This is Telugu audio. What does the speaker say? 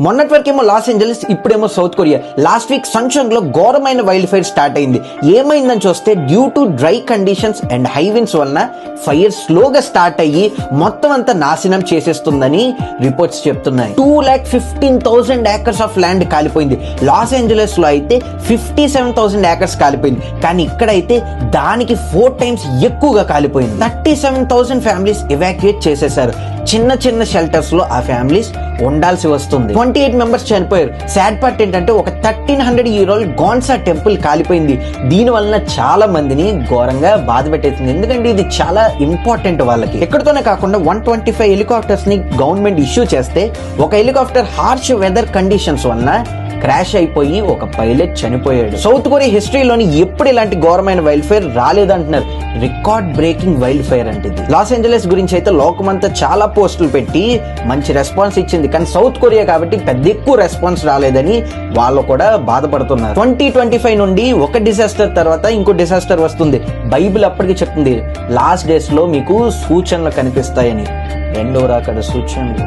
మొన్నటి వరకేమో లాస్ ఏంజలస్, ఇప్పుడేమో సౌత్ కొరియా. లాస్ట్ వీక్ సన్షంగ్ లో ఘోరమైన వైల్డ్ ఫైర్ స్టార్ట్ అయింది. ఏమైందని చూస్తే due to dry conditions and high winds వలన ఫైర్ స్లోగా స్టార్ట్ అయ్యి మొత్తం అంతా నాశనం చేసేస్తుందని రిపోర్ట్స్ చెప్తున్నాయి. 2,15,000 acres ఆఫ్ ల్యాండ్ కాలిపోయింది. లాస్ ఏంజలస్ లో అయితే 57,000 acres కాలిపోయింది. కానీ ఇక్కడైతే దానికి 4 times ఎక్కువగా కాలిపోయింది. 37,000 ఫ్యామిలీస్ ఎవాక్యుయేట్ చేసేశారు. చిన్న చిన్న షెల్టర్స్ లో ఆ ఫ్యామిలీస్ ఉండాల్సి వస్తుంది. 28 మెంబర్స్ చనిపోయారు. సాడ్ పార్ట్ ఏంటంటే ఒక 1300 year old గోన్సా టెంపుల్ కాలిపోయింది. దీని వలన చాలా మందిని ఘోరంగా బాధ పెట్టేసింది. ఎందుకంటే ఇది చాలా ఇంపార్టెంట్ వాళ్ళకి. ఎక్కడితోనే కాకుండా 125 హెలికాప్టర్స్ ని గవర్నమెంట్ ఇష్యూ చేస్తే ఒక హెలికాప్టర్ హార్ష్ వెదర్ కండిషన్స్ వలన క్రాష్ అయిపోయి ఒక పైలట్ చనిపోయాడు. సౌత్ కొరియా హిస్టరీలోని ఎప్పుడు ఇలాంటి ఘోరమైన వైల్డ్ ఫైర్ రాలేదంటున్నారు. రికార్డ్ బ్రేకింగ్ వైల్డ్ ఫైర్ అంటే ఇది. లాస్ ఏంజలస్ గురించి అయితే లోకమంతా చాలా పోస్టులు పెట్టి మంచి రెస్పాన్స్ ఇచ్చింది. కానీ సౌత్ కొరియా కాబట్టి పెద్ద ఎక్కువ రెస్పాన్స్ రాలేదని వాళ్ళు కూడా బాధపడుతున్నారు. 2025 నుండి ఒక డిజాస్టర్ తర్వాత ఇంకో డిజాస్టర్ వస్తుంది. బైబిల్ అప్పటికి చెప్తుంది లాస్ట్ డేస్ లో మీకు సూచనలు కనిపిస్తాయని. రెండో రాకడ సూచనలు